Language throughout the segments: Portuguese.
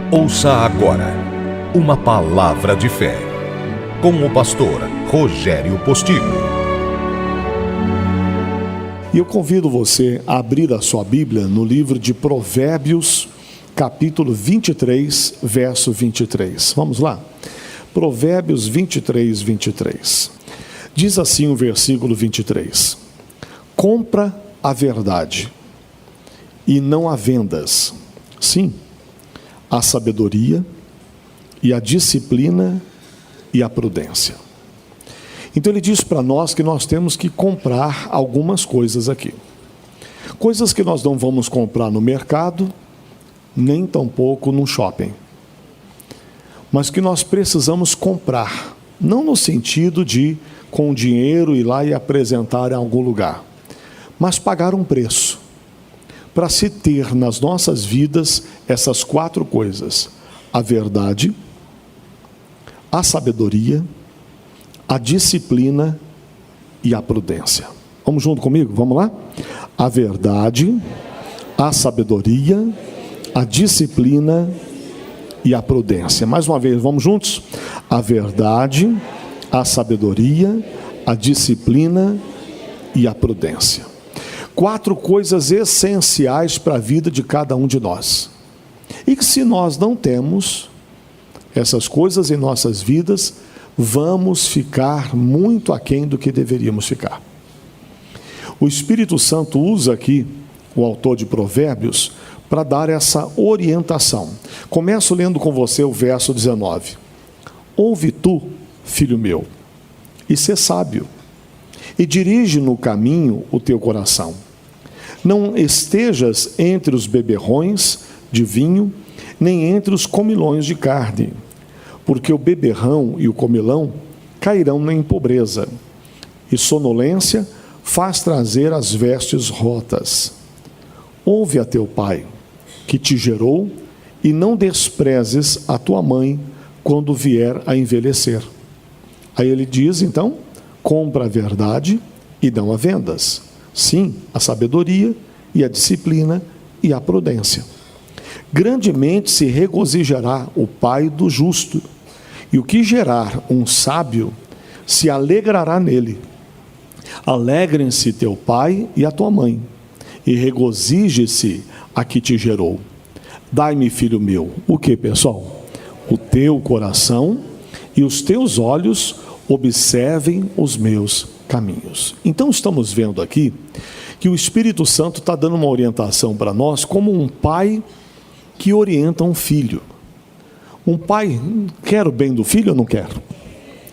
Ouça agora uma palavra de fé, com o pastor Rogério Postigo. E eu convido você a abrir a sua Bíblia no livro de Provérbios, capítulo 23, verso 23. Vamos lá? Provérbios 23, 23. Diz assim o versículo 23. Compra a verdade e não a vendas. Sim, a sabedoria e a disciplina e a prudência. Então ele diz para nós que nós temos que comprar algumas coisas aqui. Coisas que nós não vamos comprar no mercado, nem tampouco no shopping. Mas que nós precisamos comprar, não no sentido de com dinheiro ir lá e apresentar em algum lugar, mas pagar um preço, para se ter nas nossas vidas essas quatro coisas: a verdade, a sabedoria, a disciplina e a prudência. Vamos junto comigo? Vamos lá? A verdade, a sabedoria, a disciplina e a prudência. Mais uma vez, vamos juntos? A verdade, a sabedoria, a disciplina e a prudência. Quatro coisas essenciais para a vida de cada um de nós. E que se nós não temos essas coisas em nossas vidas, vamos ficar muito aquém do que deveríamos ficar. O Espírito Santo usa aqui, o autor de Provérbios, para dar essa orientação. Começo lendo com você o verso 19. Ouve tu, filho meu, e sê sábio, e dirige no caminho o teu coração. Não estejas entre os beberrões de vinho, nem entre os comilões de carne, porque o beberrão e o comilão cairão em pobreza, e sonolência faz trazer as vestes rotas. Ouve a teu pai, que te gerou, e não desprezes a tua mãe quando vier a envelhecer. Aí ele diz, então, compra a verdade e não a vendas. Sim, a sabedoria e a disciplina e a prudência. Grandemente se regozijará o pai do justo, e o que gerar um sábio se alegrará nele. Alegrem-se teu pai e a tua mãe, e regozije-se a que te gerou. Dai-me, filho meu, o que, pessoal? O teu coração e os teus olhos observem os meus caminhos. Então estamos vendo aqui que o Espírito Santo está dando uma orientação para nós como um pai que orienta um filho. Um pai, quer o bem do filho ou não quer?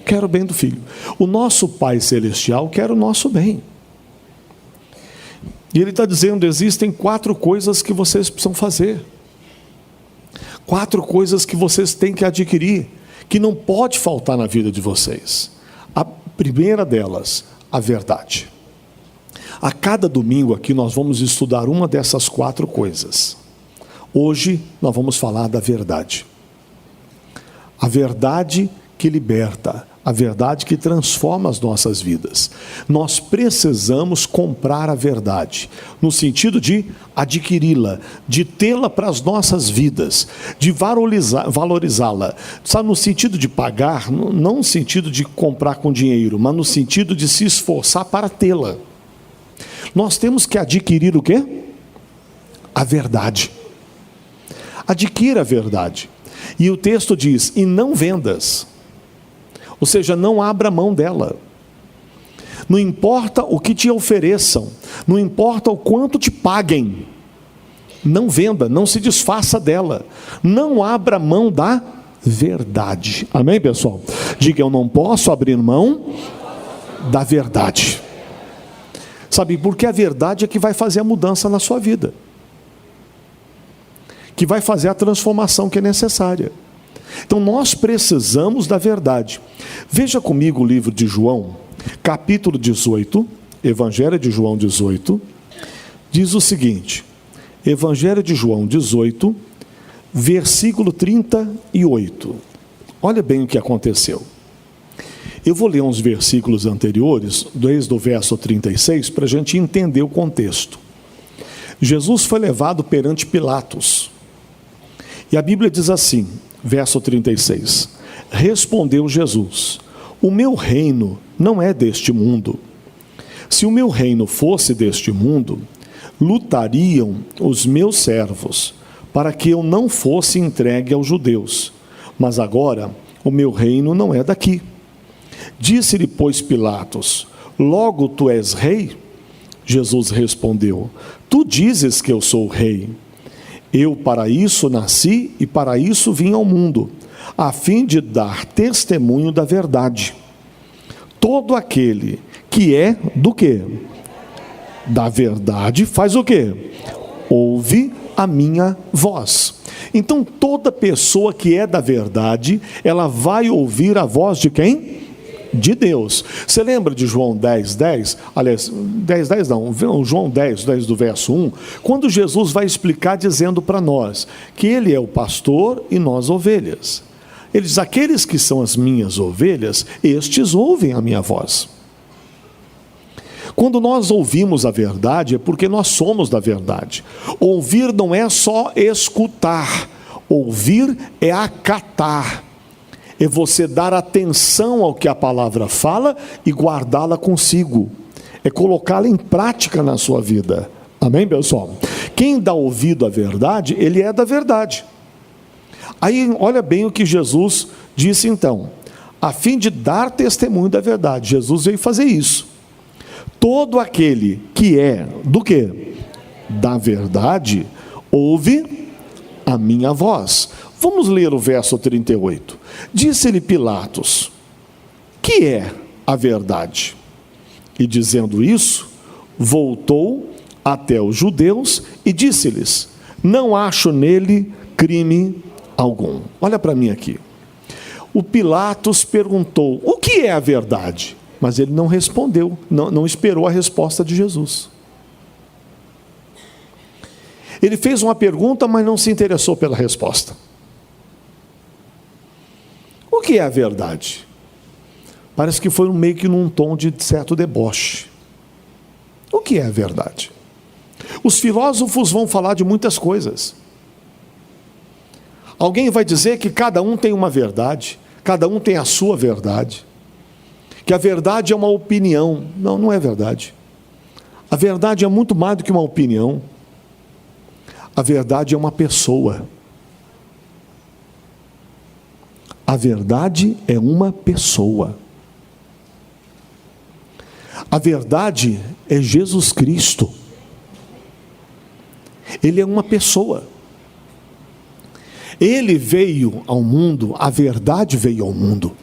Quer o bem do filho. O nosso Pai Celestial quer o nosso bem. E ele está dizendo, existem quatro coisas que vocês precisam fazer. Quatro coisas que vocês têm que adquirir, que não pode faltar na vida de vocês. A primeira delas, a verdade. A cada domingo aqui nós vamos estudar uma dessas quatro coisas. Hoje nós vamos falar da verdade. A verdade que liberta, a verdade que transforma as nossas vidas. Nós precisamos comprar a verdade, no sentido de adquiri-la, de tê-la para as nossas vidas, de valorizá-la. Sabe, no sentido de pagar, não no sentido de comprar com dinheiro, mas no sentido de se esforçar para tê-la. Nós temos que adquirir o quê? A verdade. Adquira a verdade. E o texto diz, e não vendas. Ou seja, não abra mão dela. Não importa o que te ofereçam, não importa o quanto te paguem, não venda, não se desfaça dela. Não abra mão da verdade. Amém, pessoal? Diga, eu não posso abrir mão da verdade. Sabe, porque a verdade é que vai fazer a mudança na sua vida, que vai fazer a transformação que é necessária. Então nós precisamos da verdade. Veja comigo o livro de João, capítulo 18, Evangelho de João 18, diz o seguinte, Evangelho de João 18, versículo 38. Olha bem o que aconteceu. Eu vou ler uns versículos anteriores, desde o verso 36, para a gente entender o contexto. Jesus foi levado perante Pilatos, E a Bíblia diz assim, verso 36: respondeu Jesus: o meu reino não é deste mundo. Se o meu reino fosse deste mundo, lutariam os meus servos, para que eu não fosse entregue aos judeus. Mas agora o meu reino não é daqui. Disse-lhe, pois, Pilatos: logo tu és rei? Jesus respondeu: tu dizes que eu sou rei. Eu para isso nasci e para isso vim ao mundo, a fim de dar testemunho da verdade. Todo aquele que é do quê? Da verdade, faz o quê? Ouve a minha voz. Então toda pessoa que é da verdade, ela vai ouvir a voz de quem? De Deus. Você lembra de João 10:10? Aliás, 10:10 não, João 10 do verso 1, quando Jesus vai explicar dizendo para nós que Ele é o pastor e nós ovelhas. Ele diz: aqueles que são as minhas ovelhas, estes ouvem a minha voz. Quando nós ouvimos a verdade, é porque nós somos da verdade. Ouvir não é só escutar, ouvir é acatar. É você dar atenção ao que a palavra fala e guardá-la consigo. É colocá-la em prática na sua vida. Amém, pessoal? Quem dá ouvido à verdade, ele é da verdade. Aí, olha bem o que Jesus disse então. A fim de dar testemunho da verdade. Jesus veio fazer isso. Todo aquele que é do quê? Da verdade, ouve a minha voz. Vamos ler o verso 38. Disse-lhe Pilatos: que é a verdade? E dizendo isso, voltou até os judeus e disse-lhes: não acho nele crime algum. Olha para mim aqui. O Pilatos perguntou: o que é a verdade? Mas ele não respondeu, não esperou a resposta de Jesus. Ele fez uma pergunta, mas não se interessou pela resposta. O que é a verdade? Parece que foi meio que num tom de certo deboche. O que é a verdade? Os filósofos vão falar de muitas coisas. Alguém vai dizer que cada um tem uma verdade, cada um tem a sua verdade, que a verdade é uma opinião. Não, não é verdade. A verdade é muito mais do que uma opinião. A verdade é uma pessoa. A verdade é uma pessoa. A verdade é Jesus Cristo. Ele é uma pessoa. Ele veio ao mundo, a verdade veio ao mundo.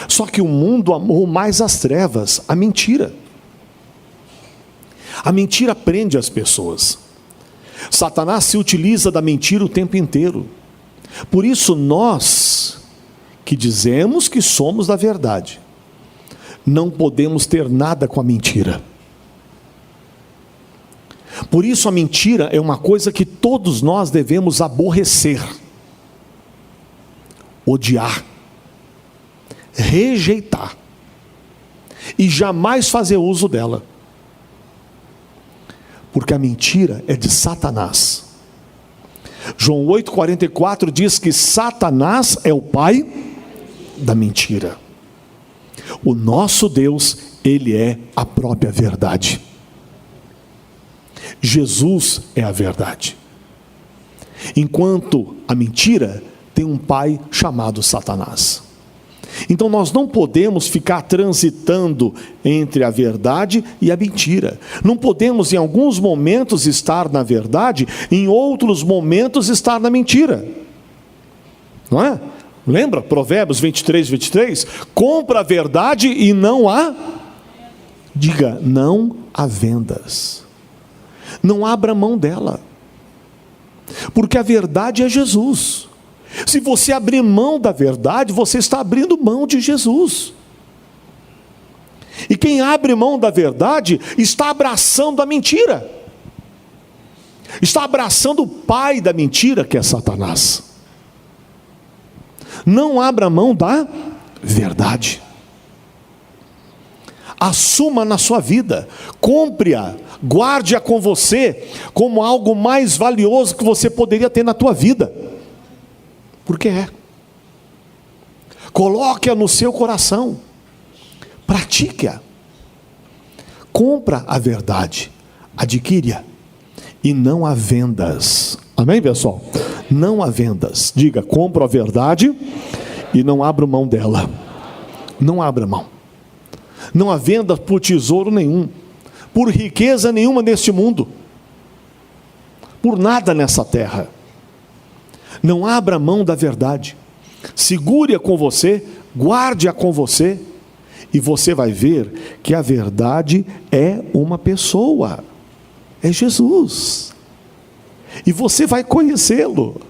Só que o mundo amou mais as trevas, a mentira. A mentira prende as pessoas. Satanás se utiliza da mentira o tempo inteiro. Por isso nós, que dizemos que somos da verdade, não podemos ter nada com a mentira. Por isso a mentira é uma coisa que todos nós devemos aborrecer, odiar, rejeitar e jamais fazer uso dela. Porque a mentira é de Satanás. João 8,44 diz que Satanás é o pai da mentira. O nosso Deus, ele é a própria verdade. Jesus é a verdade. Enquanto a mentira tem um pai chamado Satanás. Então nós não podemos ficar transitando entre a verdade e a mentira. Não podemos em alguns momentos estar na verdade, em outros momentos estar na mentira. Não é? Lembra? Provérbios 23. Compra a verdade e não há. Diga, não há vendas. Não abra mão dela. Porque a verdade é Jesus. Se você abrir mão da verdade, você está abrindo mão de Jesus. E quem abre mão da verdade, está abraçando a mentira. Está abraçando o pai da mentira, que é Satanás. Não abra mão da verdade. Assuma na sua vida, compre-a Guarde-a com você como algo mais valioso que você poderia ter na tua vida. Porque é. Coloque-a no seu coração. Pratique-a. Compra a verdade. Adquire-a. E não há vendas. Amém, pessoal? Não há vendas. Diga, compro a verdade e não abro mão dela. Não abra mão. Não há venda por tesouro nenhum, por riqueza nenhuma neste mundo, por nada nessa terra. Não abra mão da verdade. Segure-a com você, guarde-a com você, e você vai ver que a verdade é uma pessoa. É Jesus. E você vai conhecê-lo.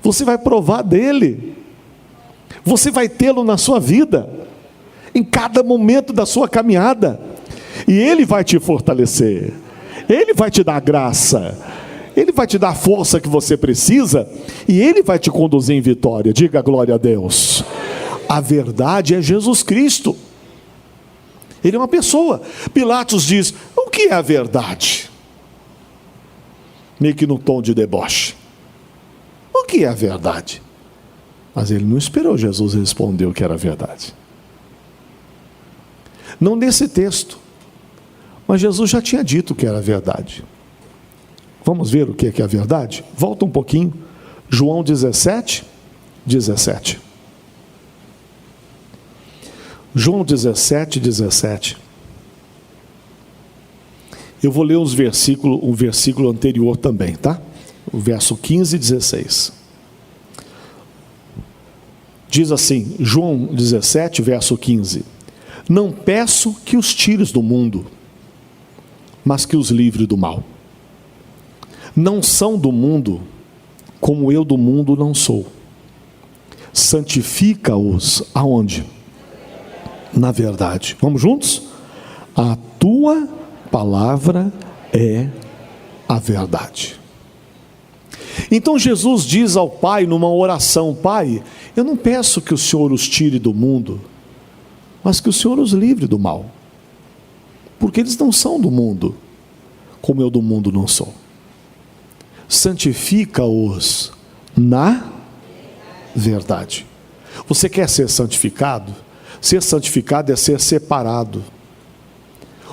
Você vai provar dele. Você vai tê-lo na sua vida, em cada momento da sua caminhada. E ele vai te fortalecer. Ele vai te dar graça. Ele vai te dar a força que você precisa. E ele vai te conduzir em vitória. Diga glória a Deus. A verdade é Jesus Cristo. Ele é uma pessoa. Pilatos diz, o que é a verdade? Meio que no tom de deboche. O que é a verdade? Mas ele não esperou Jesus responder o que era a verdade. Não nesse texto. Mas Jesus já tinha dito que era a verdade. Vamos ver o que é a verdade? Volta um pouquinho. João 17, 17. João 17, 17. Eu vou ler um versículo anterior também, tá? O verso 15 e 16. Diz assim, João 17, verso 15. Não peço que os tires do mundo, mas que os livre do mal. Não são do mundo, como eu do mundo não sou. Santifica-os aonde? Na verdade. Vamos juntos? A tua palavra é a verdade. Então Jesus diz ao Pai numa oração, Pai, eu não peço que o Senhor os tire do mundo, mas que o Senhor os livre do mal. Porque eles não são do mundo, como eu do mundo não sou. Santifica-os na verdade. Você quer ser santificado? Ser santificado é ser separado.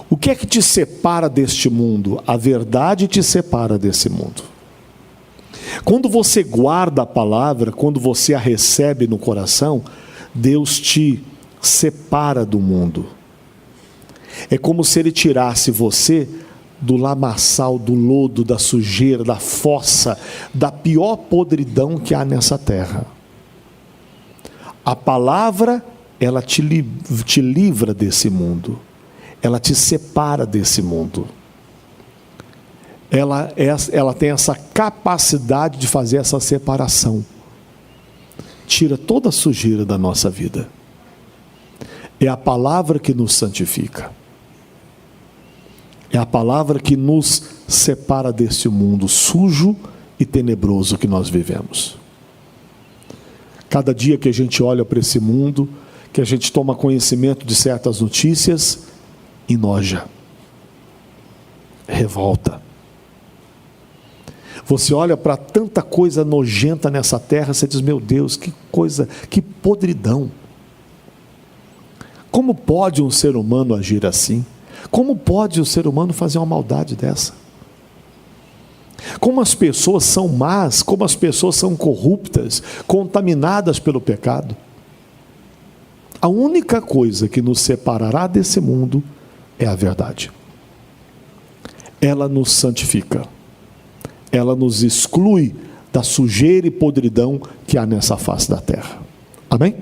O que é que te separa deste mundo? A verdade te separa desse mundo. Quando você guarda a palavra, quando você a recebe no coração, Deus te separa do mundo. É como se Ele tirasse você do lamaçal, do lodo, da sujeira, da fossa, da pior podridão que há nessa terra. A palavra, ela te livra desse mundo. Ela te separa desse mundo. Ela tem essa capacidade de fazer essa separação. Tira toda a sujeira da nossa vida. É a palavra que nos santifica. É a palavra que nos separa desse mundo sujo e tenebroso que nós vivemos. Cada dia que a gente olha para esse mundo, que a gente toma conhecimento de certas notícias, enoja, revolta. Você olha para tanta coisa nojenta nessa terra, você diz, meu Deus, que coisa, que podridão. Como pode um ser humano agir assim? Como pode o ser humano fazer uma maldade dessa? Como as pessoas são más, como as pessoas são corruptas, contaminadas pelo pecado. A única coisa que nos separará desse mundo é a verdade. Ela nos santifica. Ela nos exclui da sujeira e podridão que há nessa face da terra. Amém?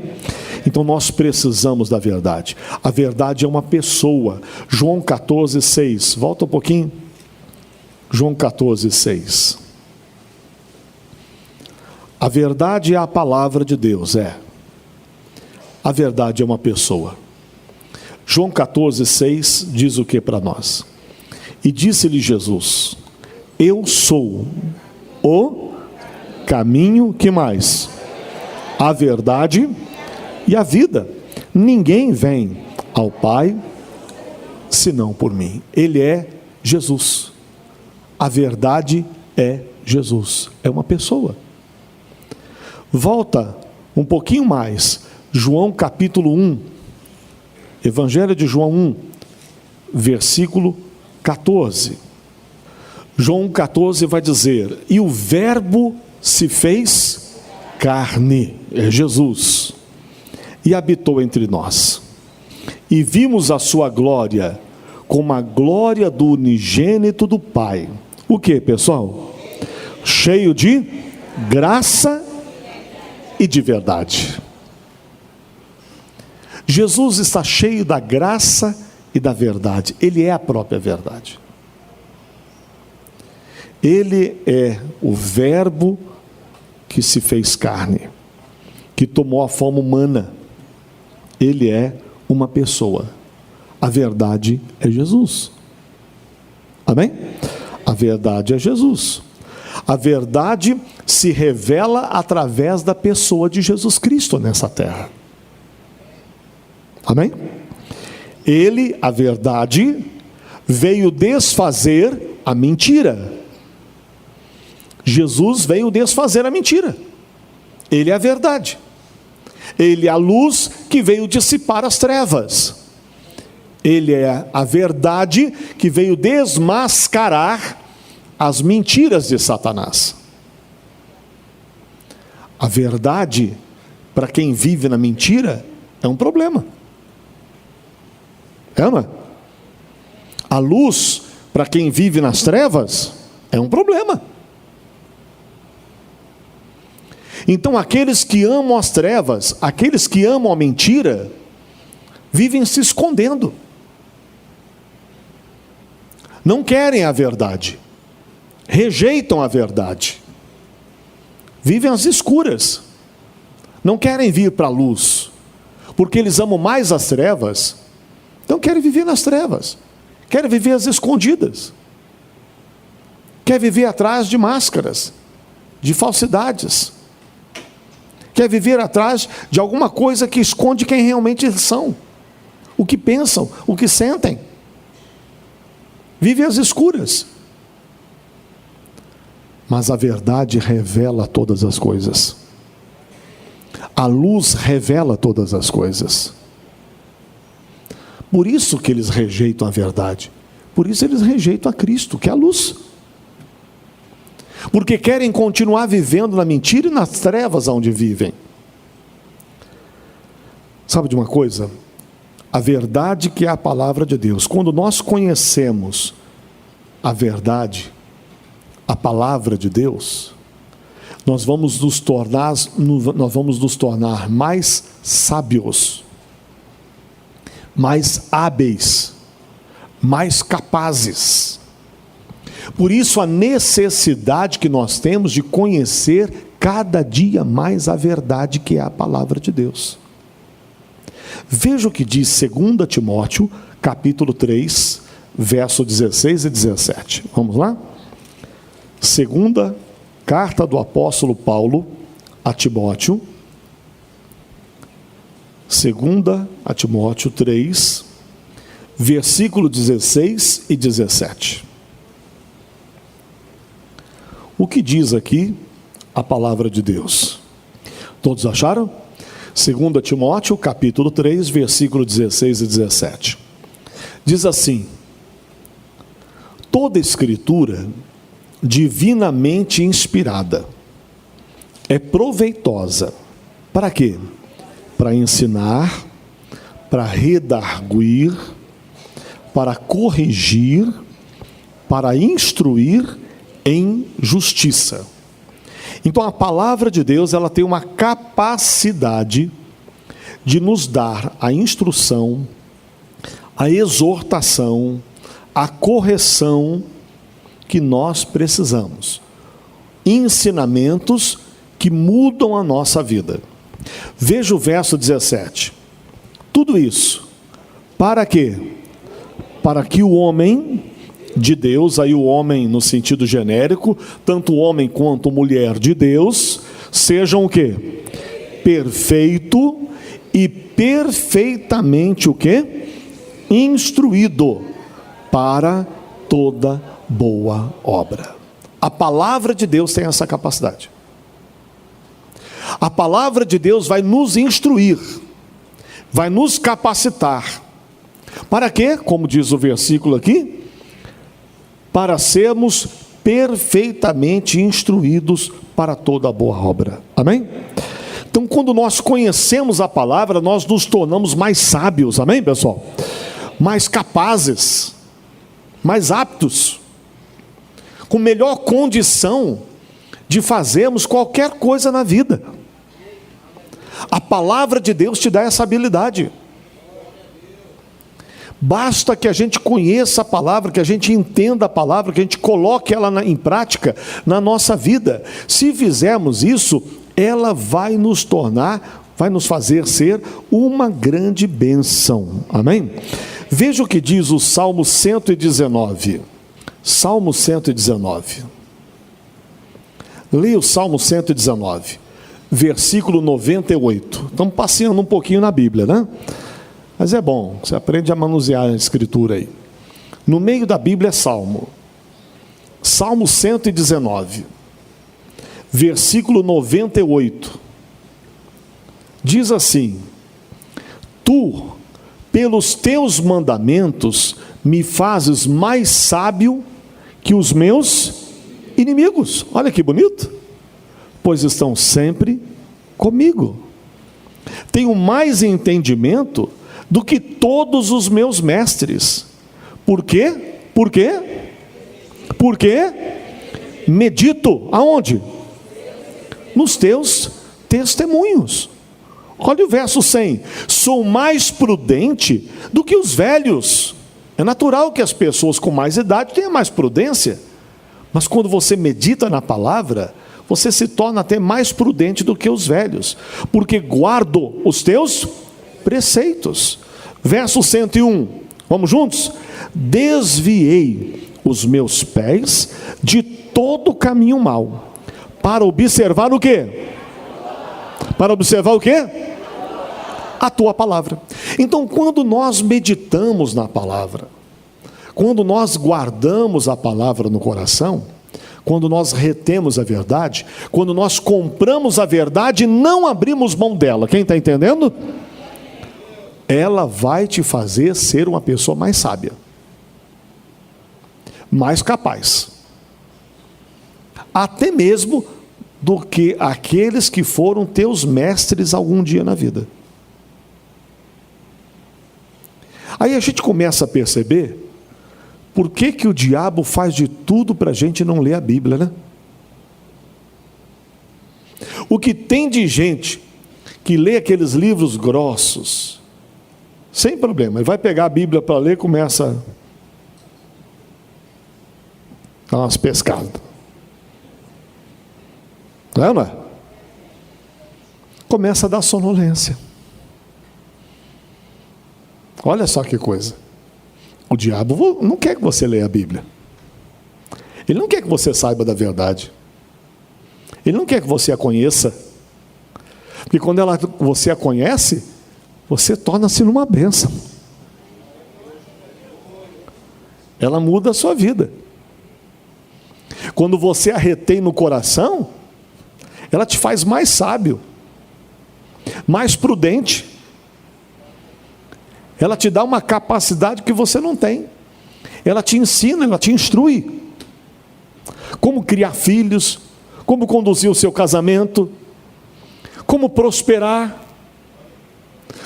Então nós precisamos da verdade. A verdade é uma pessoa. João 14, 6. Volta um pouquinho. João 14, 6. A verdade é a palavra de Deus, é. A verdade é uma pessoa. João 14, 6 diz o que para nós? E disse-lhe Jesus, eu sou o caminho, que mais? A verdade e a vida. Ninguém vem ao Pai senão por mim. Ele é Jesus. A verdade é Jesus. É uma pessoa. Volta um pouquinho mais. João capítulo 1. Evangelho de João 1, versículo 14. João 14 vai dizer: e o verbo se fez carne, é Jesus, e habitou entre nós. E vimos a sua glória, como a glória do unigênito do Pai. O que, pessoal? Cheio de graça e de verdade. Jesus está cheio da graça e da verdade. Ele é a própria verdade. Ele é o verbo que se fez carne, que tomou a forma humana. Ele é uma pessoa. A verdade é Jesus. Amém? A verdade é Jesus. A verdade se revela através da pessoa de Jesus Cristo nessa terra. Amém? Ele, a verdade, veio desfazer a mentira. Jesus veio desfazer a mentira. Ele é a verdade. Ele é a luz que veio dissipar as trevas. Ele é a verdade que veio desmascarar as mentiras de Satanás. A verdade, para quem vive na mentira, é um problema. É, não é? A luz, para quem vive nas trevas, é um problema. Então, aqueles que amam as trevas, aqueles que amam a mentira, vivem se escondendo. Não querem a verdade. Rejeitam a verdade. Vivem às escuras. Não querem vir para a luz. Porque eles amam mais as trevas. Então querem viver nas trevas. Querem viver às escondidas. Querem viver atrás de máscaras, de falsidades. Quer viver atrás de alguma coisa que esconde quem realmente eles são, o que pensam, o que sentem. Vive às escuras. Mas a verdade revela todas as coisas. A luz revela todas as coisas. Por isso que eles rejeitam a verdade. Por isso eles rejeitam a Cristo, que é a luz. Porque querem continuar vivendo na mentira e nas trevas onde vivem. Sabe de uma coisa? A verdade que é a palavra de Deus. Quando nós conhecemos a verdade, a palavra de Deus, nós vamos nos tornar mais sábios, mais hábeis, mais capazes. Por isso a necessidade que nós temos de conhecer cada dia mais a verdade que é a palavra de Deus. Veja o que diz 2 Timóteo, capítulo 3, verso 16 e 17. Vamos lá? Segunda carta do apóstolo Paulo a Timóteo. 2 a Timóteo 3, versículo 16 e 17. O que diz aqui a palavra de Deus? Todos acharam? 2 Timóteo, capítulo 3, versículo 16 e 17. Diz assim: toda escritura divinamente inspirada é proveitosa. Para quê? Para ensinar, para redarguir, para corrigir, para instruir em justiça. Então a palavra de Deus, ela tem uma capacidade de nos dar a instrução, a exortação, a correção que nós precisamos. Ensinamentos que mudam a nossa vida. Veja o verso 17. Tudo isso, para quê? Para que o homem de Deus, aí o homem no sentido genérico, tanto o homem quanto a mulher de Deus, sejam o quê? Perfeito e perfeitamente o quê? Instruído para toda boa obra. A palavra de Deus tem essa capacidade. A palavra de Deus vai nos instruir, vai nos capacitar. Para quê? Como diz o versículo aqui, para sermos perfeitamente instruídos para toda boa obra. Amém? Então, quando nós conhecemos a palavra, nós nos tornamos mais sábios. Amém, pessoal? Mais capazes, mais aptos, com melhor condição de fazermos qualquer coisa na vida. A palavra de Deus te dá essa habilidade. Basta que a gente conheça a palavra, que a gente entenda a palavra, que a gente coloque ela em prática na nossa vida. Se fizermos isso, ela vai nos tornar, vai nos fazer ser uma grande bênção. Amém? Veja o que diz o Salmo 119. Salmo 119. Leia o Salmo 119, versículo 98. Estamos passeando um pouquinho na Bíblia, né? Mas é bom, você aprende a manusear a escritura aí. No meio da Bíblia é Salmo. Salmo 119, versículo 98. Diz assim: Tu, pelos teus mandamentos, me fazes mais sábio que os meus inimigos. Olha que bonito. Pois estão sempre comigo. Tenho mais entendimento do que todos os meus mestres. Por quê? Por quê? Porque medito, aonde? Nos teus testemunhos. Olha o verso 100. Sou mais prudente do que os velhos. É natural que as pessoas com mais idade tenham mais prudência. Mas quando você medita na palavra, você se torna até mais prudente do que os velhos. Porque guardo os teus preceitos. Verso 101, vamos juntos? Desviei os meus pés de todo caminho mau, para observar o quê? Para observar o quê? A tua palavra. Então, quando nós meditamos na palavra, quando nós guardamos a palavra no coração, quando nós retemos a verdade, quando nós compramos a verdade e não abrimos mão dela, quem está entendendo? Ela vai te fazer ser uma pessoa mais sábia, mais capaz, até mesmo do que aqueles que foram teus mestres algum dia na vida. Aí a gente começa a perceber por que o diabo faz de tudo para a gente não ler a Bíblia, né? O que tem de gente que lê aqueles livros grossos, sem problema, ele vai pegar a Bíblia para ler e começa a dar umas pescadas. Não é? Começa a dar sonolência. Olha só que coisa. O diabo não quer que você leia a Bíblia. Ele não quer que você saiba da verdade. Ele não quer que você a conheça. Porque quando você a conhece, você torna-se numa bênção. Ela muda a sua vida. Quando você a retém no coração, ela te faz mais sábio, mais prudente. Ela te dá uma capacidade que você não tem. Ela te ensina, ela te instrui. Como criar filhos, como conduzir o seu casamento, como prosperar,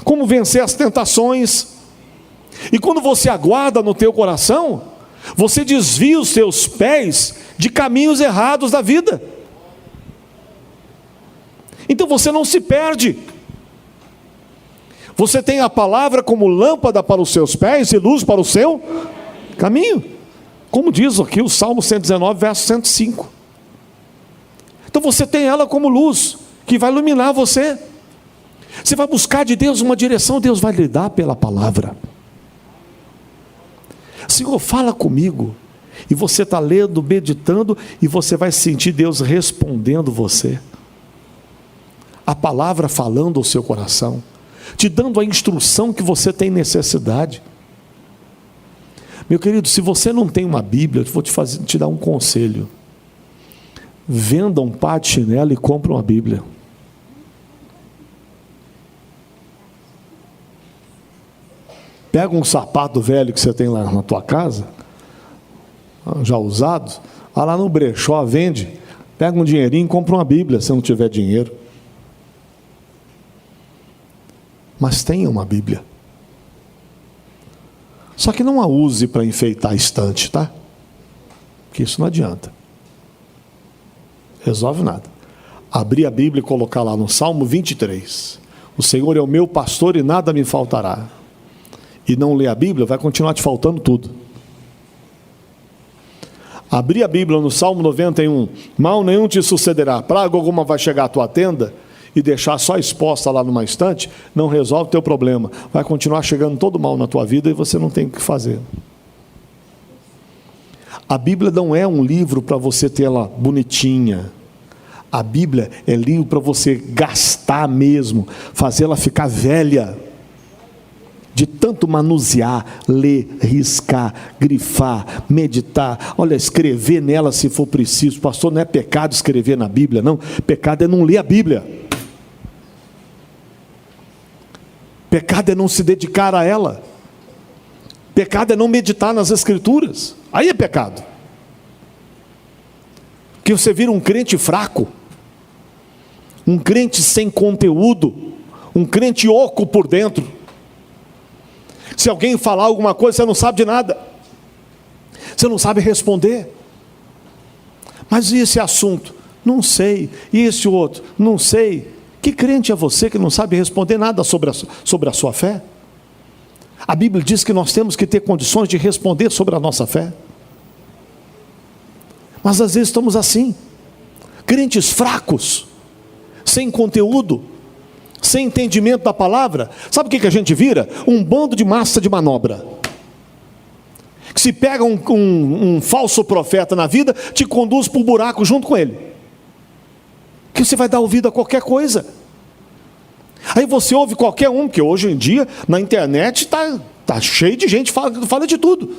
como vencer as tentações. E quando você aguarda no teu coração, você desvia os seus pés de caminhos errados da vida. Então você não se perde. Você tem a palavra como lâmpada para os seus pés e luz para o seu caminho. Como diz aqui o Salmo 119, verso 105. Então você tem ela como luz, que vai iluminar você. Você vai buscar de Deus uma direção, Deus vai lhe dar pela palavra. Senhor, fala comigo. E você está lendo, meditando, e você vai sentir Deus respondendo você. A palavra falando ao seu coração, te dando a instrução que você tem necessidade. Meu querido, se você não tem uma Bíblia, eu vou te dar um conselho. Venda um par de chinelo e compra uma Bíblia. Pega um sapato velho que você tem lá na tua casa, já usado, vai lá no brechó, vende, pega um dinheirinho e compra uma Bíblia, se não tiver dinheiro. Mas tenha uma Bíblia. Só que não a use para enfeitar a estante, tá? Porque isso não adianta. Resolve nada. Abrir a Bíblia e colocar lá no Salmo 23. O Senhor é o meu pastor e nada me faltará. E não ler a Bíblia, vai continuar te faltando tudo. Abrir a Bíblia no Salmo 91. Mal nenhum te sucederá. Praga alguma vai chegar à tua tenda e deixar só exposta lá numa estante, não resolve o teu problema. Vai continuar chegando todo mal na tua vida e você não tem o que fazer. A Bíblia não é um livro para você ter ela bonitinha. A Bíblia é livro para você gastar mesmo, fazer ela ficar velha, de tanto manusear, ler, riscar, grifar, meditar, olha, escrever nela se for preciso. Pastor, não é pecado escrever na Bíblia, não. Pecado é não ler a Bíblia. Pecado é não se dedicar a ela. Pecado é não meditar nas Escrituras. Aí é pecado. Que você vira um crente fraco, um crente sem conteúdo, um crente oco por dentro. Se alguém falar alguma coisa, você não sabe de nada, você não sabe responder. Mas e esse assunto? Não sei. E esse outro? Não sei. Que crente é você que não sabe responder nada sobre a sua fé? A Bíblia diz que nós temos que ter condições de responder sobre a nossa fé. Mas às vezes estamos assim, crentes fracos, sem conteúdo, sem entendimento da palavra. Sabe o que a gente vira? Um bando de massa de manobra. Que se pega um falso profeta na vida, te conduz para o buraco junto com ele. Que você vai dar ouvido a qualquer coisa. Aí você ouve qualquer um, que hoje em dia na internet está cheio de gente que fala de tudo.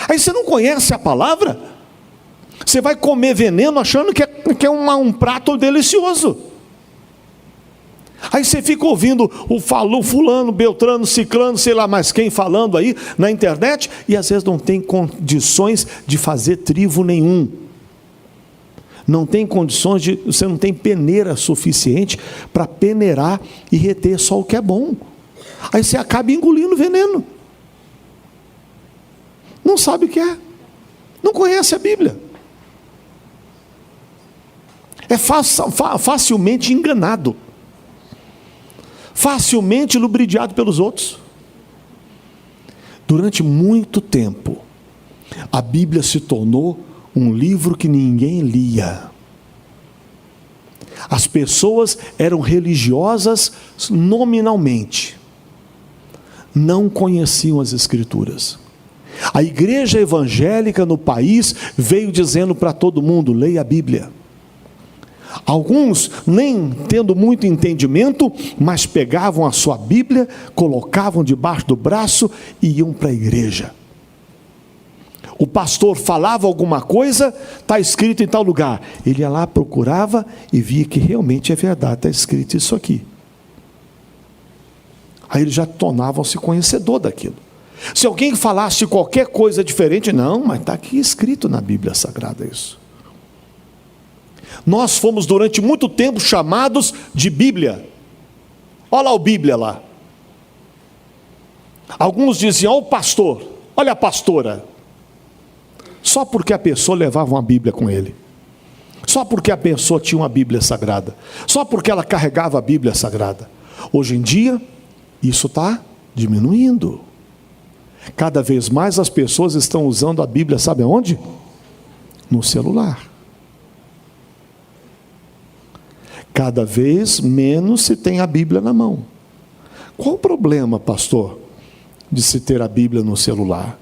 Aí você não conhece a palavra, você vai comer veneno achando que é um prato delicioso. Aí você fica ouvindo o fulano, beltrano, ciclano, sei lá mais quem falando aí na internet, e às vezes não tem condições de fazer trivo nenhum. Não tem condições você não tem peneira suficiente para peneirar e reter só o que é bom. Aí você acaba engolindo veneno. Não sabe o que é. Não conhece a Bíblia. É facilmente enganado. Facilmente lubridiado pelos outros. Durante muito tempo, a Bíblia se tornou um livro que ninguém lia. As pessoas eram religiosas nominalmente, não conheciam as Escrituras. A igreja evangélica no país veio dizendo para todo mundo: leia a Bíblia. Alguns, nem tendo muito entendimento, mas pegavam a sua Bíblia, colocavam debaixo do braço e iam para a igreja. O pastor falava alguma coisa, está escrito em tal lugar. Ele ia lá, procurava e via que realmente é verdade, está escrito isso aqui. Aí eles já tornavam-se conhecedor daquilo. Se alguém falasse qualquer coisa diferente, não, mas está aqui escrito na Bíblia Sagrada isso. Nós fomos durante muito tempo chamados de Bíblia. Olha lá o Bíblia lá. Alguns diziam: olha o pastor, olha a pastora. Só porque a pessoa levava uma Bíblia com ele. Só porque a pessoa tinha uma Bíblia Sagrada. Só porque ela carregava a Bíblia Sagrada. Hoje em dia, isso está diminuindo. Cada vez mais as pessoas estão usando a Bíblia, sabe aonde? No celular. Cada vez menos se tem a Bíblia na mão. Qual o problema, pastor, de se ter a Bíblia no celular?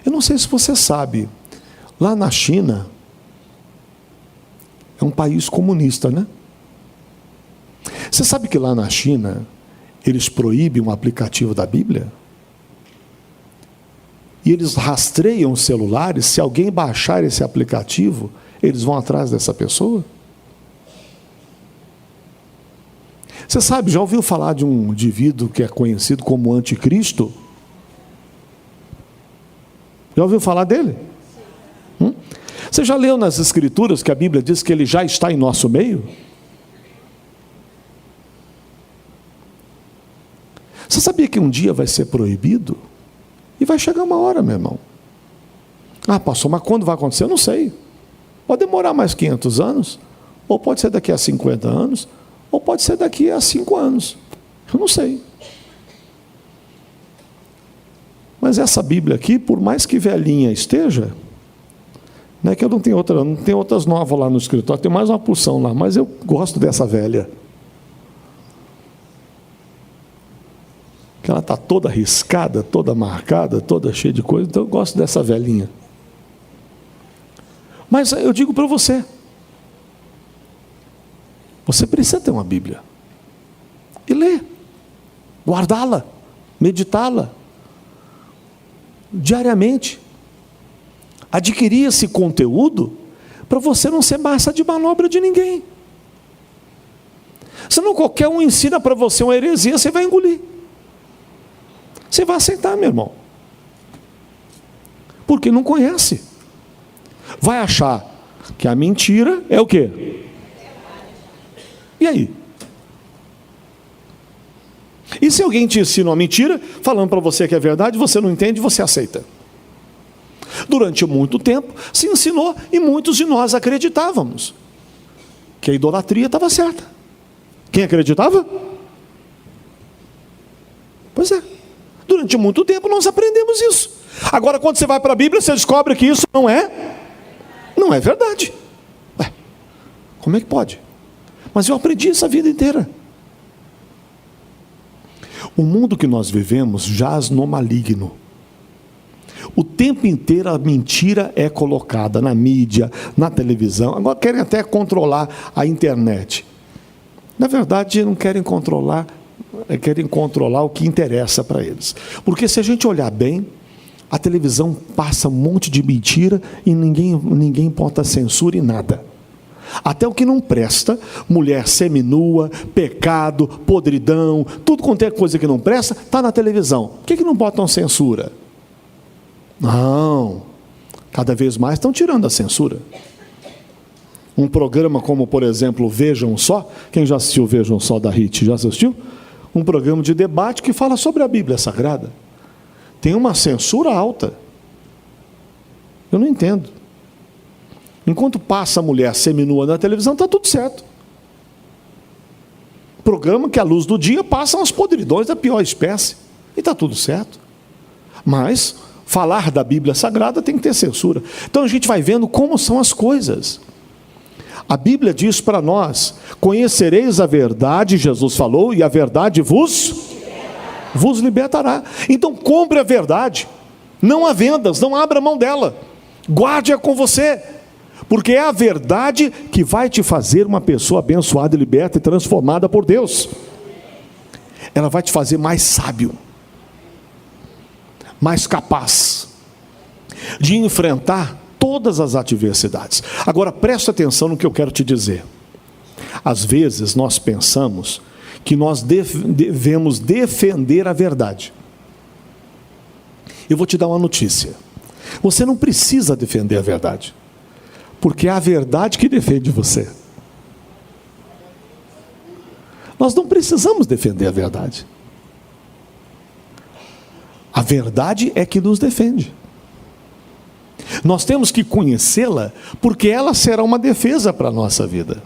Eu não sei se você sabe, lá na China, é um país comunista, né? Você sabe que lá na China, eles proíbem o aplicativo da Bíblia? e eles rastreiam os celulares. Se alguém baixar esse aplicativo, eles vão atrás dessa pessoa. Você sabe, já ouviu falar de um indivíduo que é conhecido como anticristo? Já ouviu falar dele? Você já leu nas Escrituras que a Bíblia diz que ele já está em nosso meio? Você sabia que um dia vai ser proibido? E vai chegar uma hora, meu irmão. Ah, pastor, mas quando vai acontecer? Eu não sei. Pode demorar mais 500 anos, ou pode ser daqui a 50 anos, ou pode ser daqui a 5 anos. Eu não sei. Mas essa Bíblia aqui, por mais que velhinha esteja, não é que eu não tenho outras novas lá no escritório, tem mais uma porção lá, mas eu gosto dessa velha. Que ela está toda riscada, toda marcada, toda cheia de coisa, então eu gosto dessa velhinha. Mas eu digo para você, você precisa ter uma Bíblia e ler, guardá-la, meditá-la diariamente, adquirir esse conteúdo para você não ser massa de manobra de ninguém. Senão qualquer um ensina para você uma heresia, você vai engolir. Você vai aceitar, meu irmão. Porque não conhece. Vai achar que a mentira é o quê? E aí? E se alguém te ensina uma mentira, falando para você que é verdade, você não entende, você aceita. Durante muito tempo se ensinou e muitos de nós acreditávamos que a idolatria estava certa. Quem acreditava? Pois é. Durante muito tempo nós aprendemos isso. Agora quando você vai para a Bíblia, você descobre que isso não é verdade. Ué, como é que pode? Mas eu aprendi isso a vida inteira. O mundo que nós vivemos jaz no maligno. O tempo inteiro a mentira é colocada na mídia, na televisão. Agora querem até controlar a internet. Na verdade, não querem controlar o que interessa para eles. Porque se a gente olhar bem, a televisão passa um monte de mentira e ninguém bota censura em nada. Até o que não presta, mulher seminua, pecado, podridão, tudo quanto é coisa que não presta, está na televisão. Por que não botam censura? Não, cada vez mais estão tirando a censura. Um programa como, por exemplo, Vejam Só, quem já assistiu Vejam Só da HIT, já assistiu? Um programa de debate que fala sobre a Bíblia Sagrada. Tem uma censura alta. Eu não entendo. Enquanto passa a mulher seminua na televisão, está tudo certo. Programa que à luz do dia passam as podridões da pior espécie. E está tudo certo. Mas falar da Bíblia Sagrada tem que ter censura. Então a gente vai vendo como são as coisas. A Bíblia diz para nós: conhecereis a verdade, Jesus falou, e a verdade vos libertará. Então compre a verdade, não há vendas, não abra mão dela, guarde-a com você, porque é a verdade que vai te fazer uma pessoa abençoada, liberta e transformada por Deus. Ela vai te fazer mais sábio, mais capaz de enfrentar todas as adversidades. Agora preste atenção no que eu quero te dizer. Às vezes nós pensamos que nós devemos defender a verdade. Eu vou te dar uma notícia. Você não precisa defender a verdade, porque é a verdade que defende você. Nós não precisamos defender a verdade. A verdade é que nos defende. Nós temos que conhecê-la, porque ela será uma defesa para a nossa vida.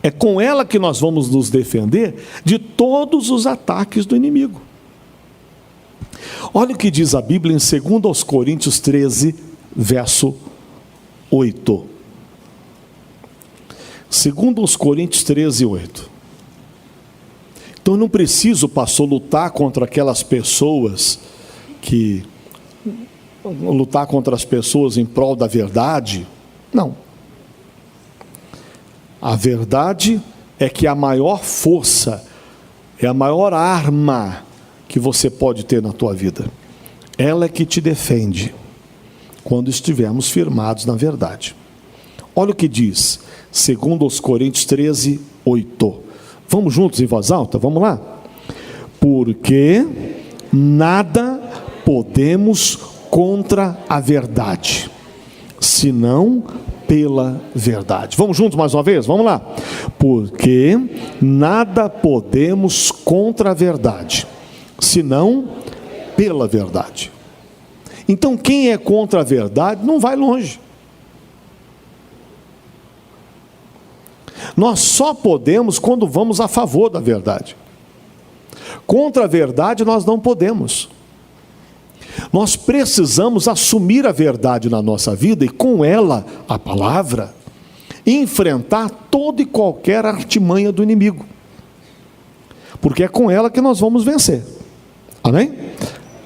É com ela que nós vamos nos defender de todos os ataques do inimigo. Olha o que diz a Bíblia em 2 Coríntios 13, verso 8. 2 Coríntios 13, 8. Então eu não preciso, pastor, lutar contra aquelas pessoas lutar contra as pessoas em prol da verdade. Não. A verdade é que a maior força, é a maior arma que você pode ter na tua vida. Ela é que te defende quando estivermos firmados na verdade. Olha o que diz, segundo os Coríntios 13, 8. Vamos juntos em voz alta? Vamos lá? Porque nada podemos contra a verdade, senão pela verdade. Vamos juntos mais uma vez? Vamos lá. Porque nada podemos contra a verdade, senão pela verdade. Então quem é contra a verdade não vai longe. Nós só podemos quando vamos a favor da verdade. Contra a verdade nós não podemos. Nós precisamos assumir a verdade na nossa vida e com ela, a palavra, enfrentar toda e qualquer artimanha do inimigo. Porque é com ela que nós vamos vencer. Amém?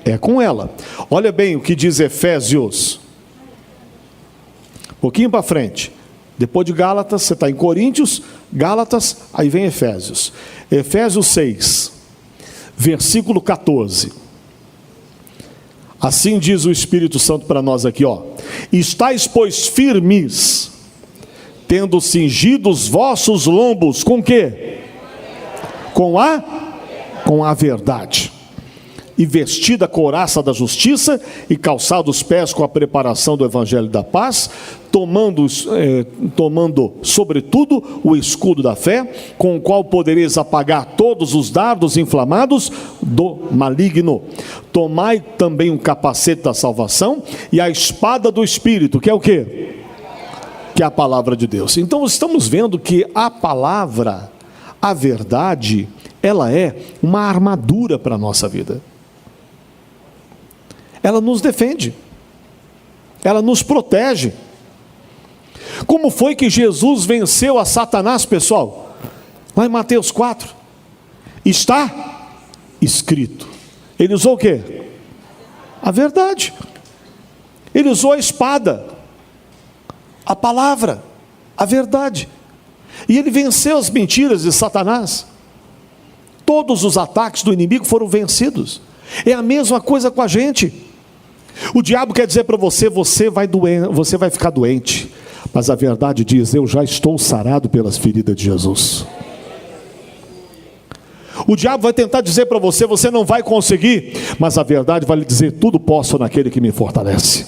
É com ela. Olha bem o que diz Efésios. Um pouquinho para frente. Depois de Gálatas, você está em Coríntios, Gálatas, aí vem Efésios. Efésios 6, versículo 14. Assim diz o Espírito Santo para nós aqui, ó. Estais, pois, firmes, tendo cingido os vossos lombos, com quê? Com a verdade. E vestida a couraça da justiça, e calçado os pés com a preparação do evangelho da paz, tomando sobretudo o escudo da fé, com o qual podereis apagar todos os dardos inflamados do maligno. Tomai também um capacete da salvação e a espada do Espírito, que é o quê? Que é a palavra de Deus. Então estamos vendo que a palavra, a verdade, ela é uma armadura para a nossa vida. Ela nos defende, ela nos protege. Como foi que Jesus venceu a Satanás, pessoal? Lá em Mateus 4, está escrito. Ele usou o quê? A verdade. Ele usou a espada, a palavra, a verdade. E ele venceu as mentiras de Satanás. Todos os ataques do inimigo foram vencidos. É a mesma coisa com a gente. O diabo quer dizer para você, você vai ficar doente. Mas a verdade diz, eu já estou sarado pelas feridas de Jesus. O diabo vai tentar dizer para você, você não vai conseguir. Mas a verdade vai lhe dizer, tudo posso naquele que me fortalece.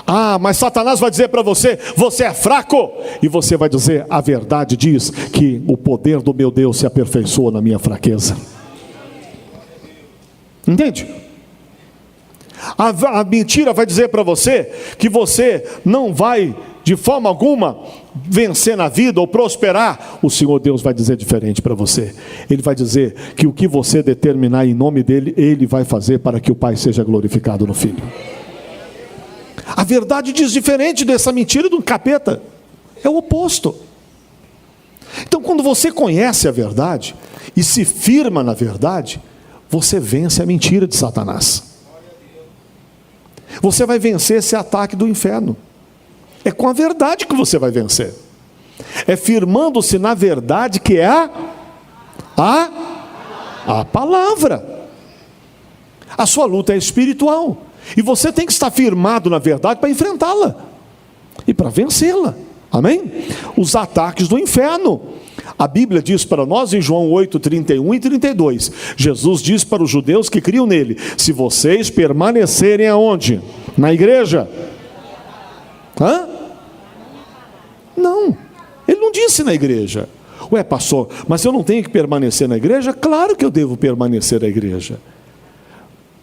Ah, mas Satanás vai dizer para você, você é fraco. E você vai dizer, a verdade diz que o poder do meu Deus se aperfeiçoa na minha fraqueza. Entende? A mentira vai dizer para você que você não vai de forma alguma vencer na vida ou prosperar. O Senhor Deus vai dizer diferente para você. Ele vai dizer que o que você determinar em nome dele, ele vai fazer para que o Pai seja glorificado no Filho. A verdade diz diferente dessa mentira do capeta. É o oposto. Então quando você conhece a verdade e se firma na verdade, você vence a mentira de Satanás. Você vai vencer esse ataque do inferno. É com a verdade que você vai vencer. É firmando-se na verdade que é a palavra. A sua luta é espiritual. E você tem que estar firmado na verdade para enfrentá-la. E para vencê-la. Amém? Os ataques do inferno. A Bíblia diz para nós em João 8, 31 e 32. Jesus diz para os judeus que criam nele: se vocês permanecerem aonde? Na igreja? Hã? Não, ele não disse na igreja. Ué, pastor, mas eu não tenho que permanecer na igreja? Claro que eu devo permanecer na igreja.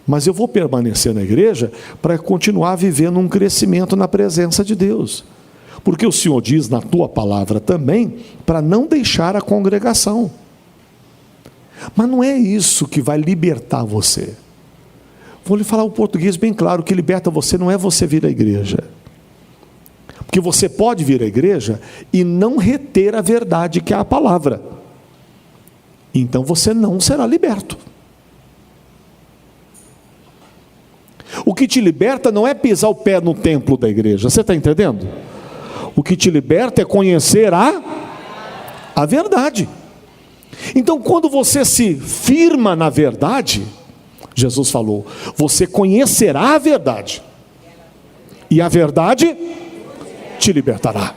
Mas eu vou permanecer na igreja para continuar vivendo um crescimento na presença de Deus. Porque o Senhor diz na tua palavra também, para não deixar a congregação. Mas não é isso que vai libertar você. Vou lhe falar o português bem claro, o que liberta você não é você vir à igreja. Porque você pode vir à igreja e não reter a verdade que é a palavra. Então você não será liberto. O que te liberta não é pisar o pé no templo da igreja, você está entendendo? O que te liberta é conhecer a verdade. Então, quando você se firma na verdade, Jesus falou, você conhecerá a verdade, e a verdade te libertará.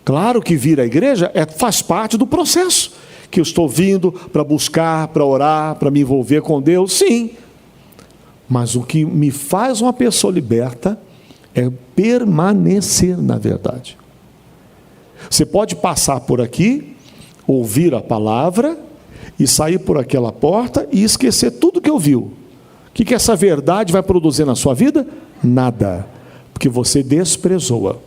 Claro que vir à igreja faz parte do processo, que eu estou vindo para buscar, para orar, para me envolver com Deus, sim. Mas o que me faz uma pessoa liberta é permanecer na verdade. Você pode passar por aqui, ouvir a palavra, e sair por aquela porta e esquecer tudo que ouviu. O que essa verdade vai produzir na sua vida? Nada, porque você desprezou-a.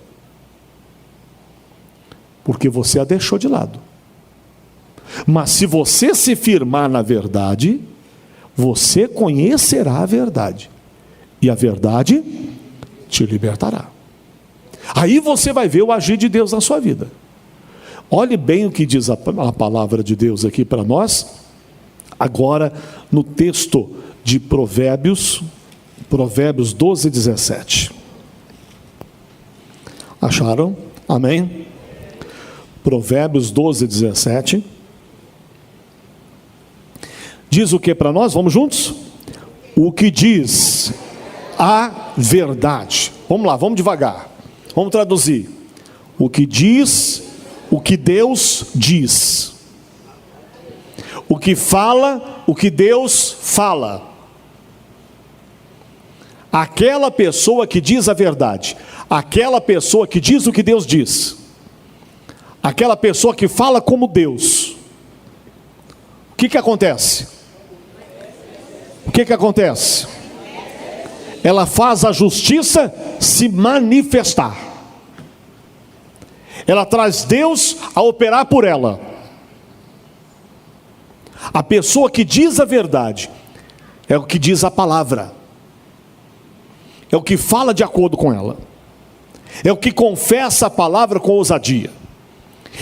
Porque você a deixou de lado. Mas se você se firmar na verdade, você conhecerá a verdade, e a verdade te libertará. Aí você vai ver o agir de Deus na sua vida. Olhe bem o que diz a palavra de Deus aqui para nós, agora no texto de Provérbios 12, 17. Acharam? Amém? Provérbios 12, 17. Diz o que para nós? Vamos juntos? O que diz a verdade. Vamos lá, vamos devagar. Vamos traduzir. O que diz, o que Deus diz. O que fala, o que Deus fala. Aquela pessoa que diz a verdade. Aquela pessoa que diz o que Deus diz. Aquela pessoa que fala como Deus. O que acontece? O que acontece? Ela faz a justiça se manifestar. Ela traz Deus a operar por ela. A pessoa que diz a verdade é o que diz a palavra. É o que fala de acordo com ela. É o que confessa a palavra com ousadia.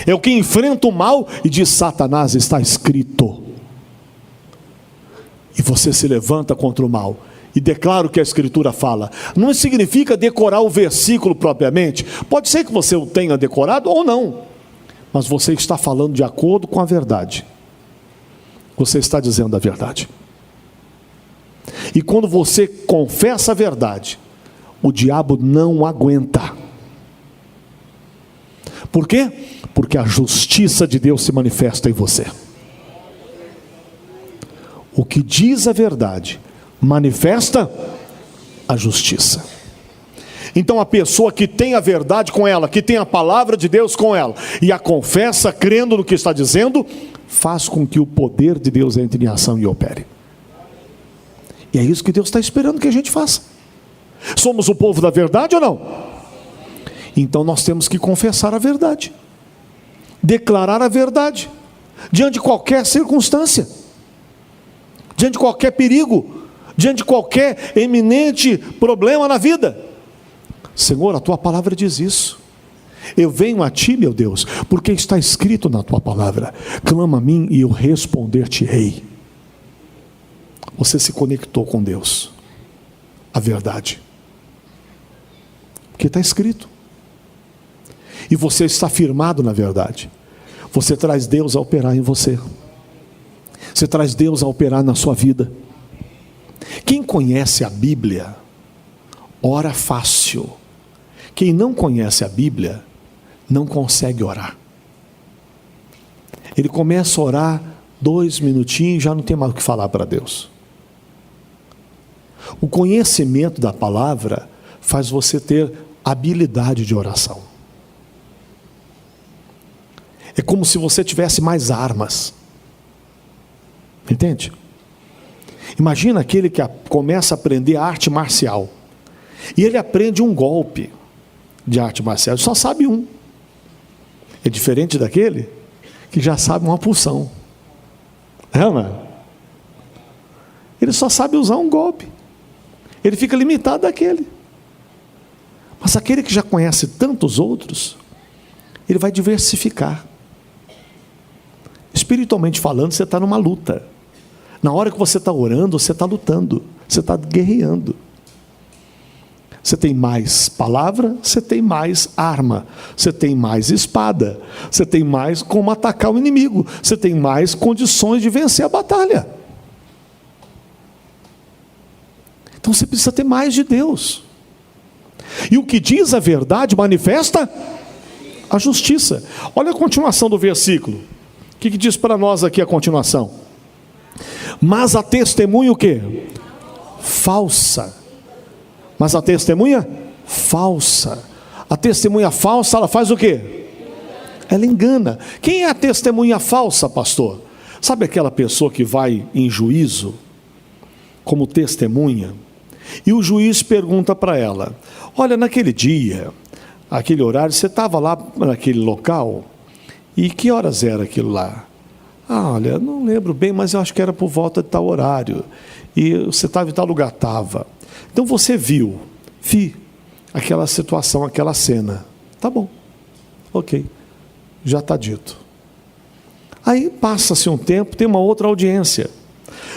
É o que enfrenta o mal e diz: Satanás, está escrito. E você se levanta contra o mal e declara o que a Escritura fala. Não significa decorar o versículo propriamente. Pode ser que você o tenha decorado ou não, mas você está falando de acordo com a verdade. Você está dizendo a verdade. E quando você confessa a verdade, o diabo não aguenta. Por quê? Porque a justiça de Deus se manifesta em você. O que diz a verdade manifesta a justiça. Então a pessoa que tem a verdade com ela, que tem a palavra de Deus com ela, e a confessa crendo no que está dizendo, faz com que o poder de Deus entre em ação e opere. E é isso que Deus está esperando que a gente faça. Somos o povo da verdade ou não? Então nós temos que confessar a verdade, declarar a verdade, diante de qualquer circunstância, diante de qualquer perigo, diante de qualquer eminente problema na vida. Senhor, a tua palavra diz isso. Eu venho a ti, meu Deus, porque está escrito na tua palavra: clama a mim e eu responder-te-ei. Você se conectou com Deus, a verdade, porque está escrito, e você está firmado na verdade. Você traz Deus a operar em você. Você traz Deus a operar na sua vida. Quem conhece a Bíblia, ora fácil. Quem não conhece a Bíblia, não consegue orar. Ele começa a orar 2 minutinhos e já não tem mais o que falar para Deus. O conhecimento da palavra faz você ter habilidade de oração. É como se você tivesse mais armas. Entende? Imagina aquele que começa a aprender arte marcial, e ele aprende um golpe de arte marcial, ele só sabe um. É diferente daquele que já sabe uma porção. Ele só sabe usar um golpe. Ele fica limitado daquele. Mas aquele que já conhece tantos outros, ele vai diversificar. Espiritualmente falando, você está numa luta. Na hora que você está orando, você está lutando, você está guerreando. Você tem mais palavra, você tem mais arma, você tem mais espada, você tem mais como atacar o inimigo, você tem mais condições de vencer a batalha. Então você precisa ter mais de Deus. E o que diz a verdade manifesta a justiça. Olha a continuação do versículo. O que diz para nós aqui a continuação? Mas a testemunha o quê? Falsa. Mas a testemunha falsa. A testemunha falsa, ela faz o quê? Ela engana. Quem é a testemunha falsa, pastor? Sabe aquela pessoa que vai em juízo como testemunha? E o juiz pergunta para ela: olha, naquele dia, aquele horário, você estava lá naquele local? E que horas era aquilo lá? Ah, olha, não lembro bem, mas eu acho que era por volta de tal horário. E você estava em tal lugar, estava. Então você viu, aquela situação, aquela cena. Tá bom, ok, já está dito. Aí passa-se um tempo, tem uma outra audiência.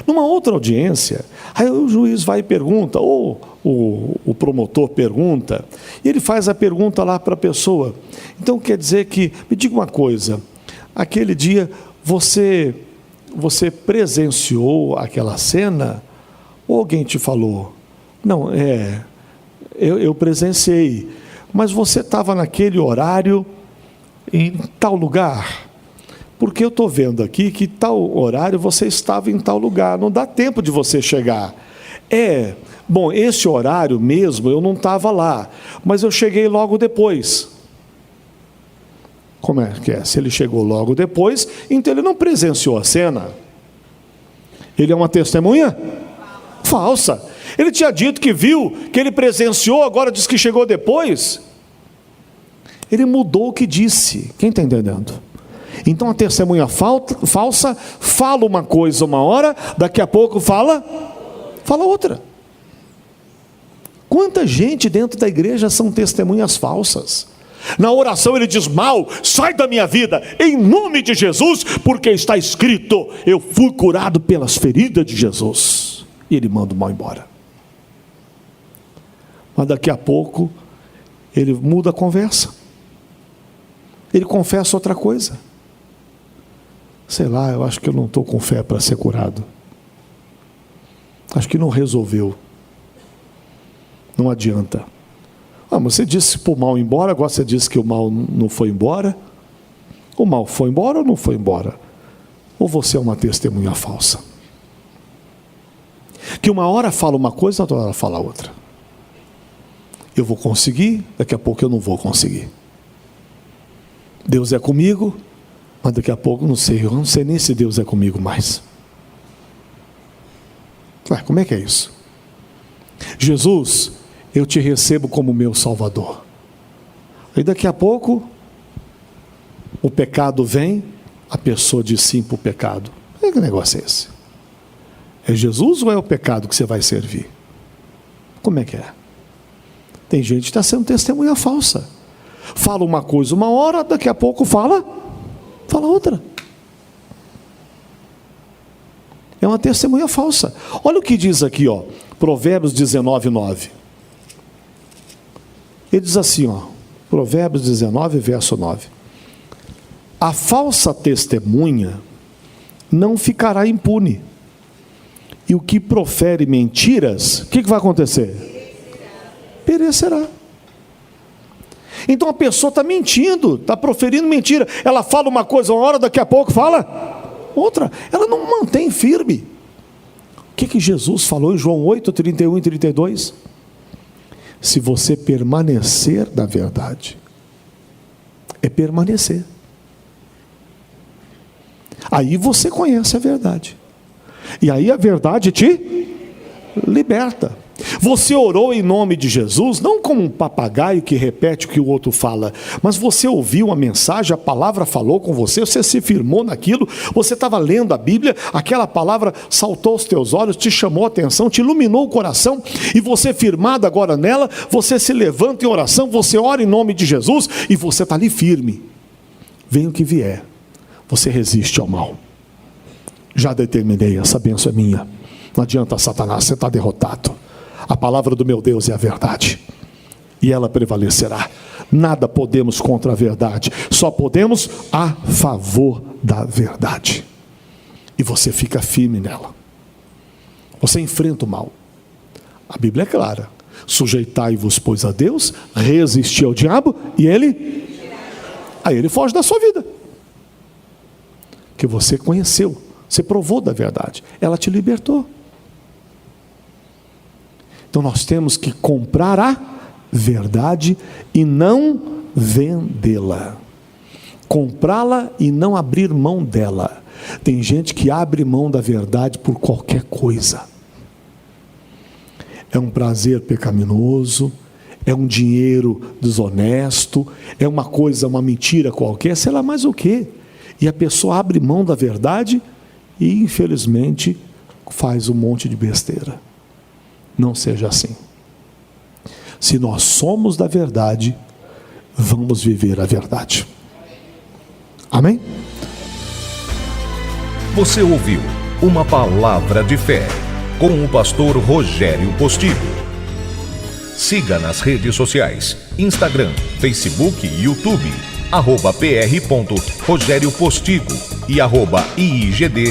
Numa outra audiência, aí o juiz vai e pergunta, ou o promotor pergunta, e ele faz a pergunta lá para a pessoa. Então quer dizer que, me diga uma coisa, aquele dia você presenciou aquela cena, ou alguém te falou? Não, eu presenciei, mas você estava naquele horário, em tal lugar? Porque eu estou vendo aqui que tal horário você estava em tal lugar, não dá tempo de você chegar. Bom, esse horário mesmo eu não estava lá, mas eu cheguei logo depois. Como é que é? Se ele chegou logo depois, então ele não presenciou a cena. Ele é uma testemunha falsa. Ele tinha dito que viu, que ele presenciou, agora diz que chegou depois. Ele mudou o que disse. Quem está entendendo? Então a testemunha falsa fala uma coisa uma hora, daqui a pouco fala outra. Quanta gente dentro da igreja são testemunhas falsas. Na oração ele diz: mal, sai da minha vida, em nome de Jesus, porque está escrito, eu fui curado pelas feridas de Jesus. E ele manda o mal embora. Mas daqui a pouco ele muda a conversa. Ele confessa outra coisa. Sei lá, eu acho que eu não estou com fé para ser curado. Acho que não resolveu. Não adianta. Mas você disse para o mal ir embora, agora você disse que o mal não foi embora. O mal foi embora ou não foi embora? Ou você é uma testemunha falsa? Que uma hora fala uma coisa, outra hora fala outra. Eu vou conseguir, daqui a pouco eu não vou conseguir. Deus é comigo, mas daqui a pouco eu não sei nem se Deus é comigo mais. Como é que é isso? Jesus, eu te recebo como meu Salvador. Aí daqui a pouco, o pecado vem, a pessoa diz sim para o pecado. Que negócio é esse? É Jesus ou é o pecado que você vai servir? Como é que é? Tem gente que está sendo testemunha falsa. Fala uma coisa uma hora, daqui a pouco fala outra. É uma testemunha falsa. Olha o que diz aqui, Provérbios 19:9. Ele diz assim, Provérbios 19, verso 9. A falsa testemunha não ficará impune. E o que profere mentiras, o que vai acontecer? Perecerá. Então a pessoa está mentindo, está proferindo mentira. Ela fala uma coisa uma hora, daqui a pouco fala outra. Ela não mantém firme. O que Jesus falou em João 8, 31 e 32? Se você permanecer na verdade, é permanecer. Aí você conhece a verdade. E aí a verdade te liberta. Você orou em nome de Jesus, não como um papagaio que repete o que o outro fala, mas você ouviu a mensagem, a palavra falou com você, você se firmou naquilo, você estava lendo a Bíblia, aquela palavra saltou aos teus olhos, te chamou a atenção, te iluminou o coração, e você firmado agora nela, você se levanta em oração, você ora em nome de Jesus, e você está ali firme. Venha o que vier, você resiste ao mal. Já determinei, essa bênção é minha. Não adianta, Satanás, você está derrotado. A palavra do meu Deus é a verdade. e ela prevalecerá. Nada podemos contra a verdade, só podemos a favor da verdade. E você fica firme nela. Você enfrenta o mal. A Bíblia é clara: sujeitai-vos, pois, a Deus, resisti ao diabo, e aí ele foge da sua vida. Que você conheceu, você provou da verdade, ela te libertou. Então nós temos que comprar a verdade e não vendê-la. Comprá-la e não abrir mão dela. Tem gente que abre mão da verdade por qualquer coisa. É um prazer pecaminoso, é um dinheiro desonesto, é uma coisa, uma mentira qualquer, sei lá mais o quê. E a pessoa abre mão da verdade e, infelizmente, faz um monte de besteira. Não seja assim. Se nós somos da verdade, vamos viver a verdade. Amém? Você ouviu Uma Palavra de Fé, com o pastor Rogério Postigo. Siga nas redes sociais, Instagram, Facebook e YouTube, @pr.rogériopostigo e @IIGDBHMG.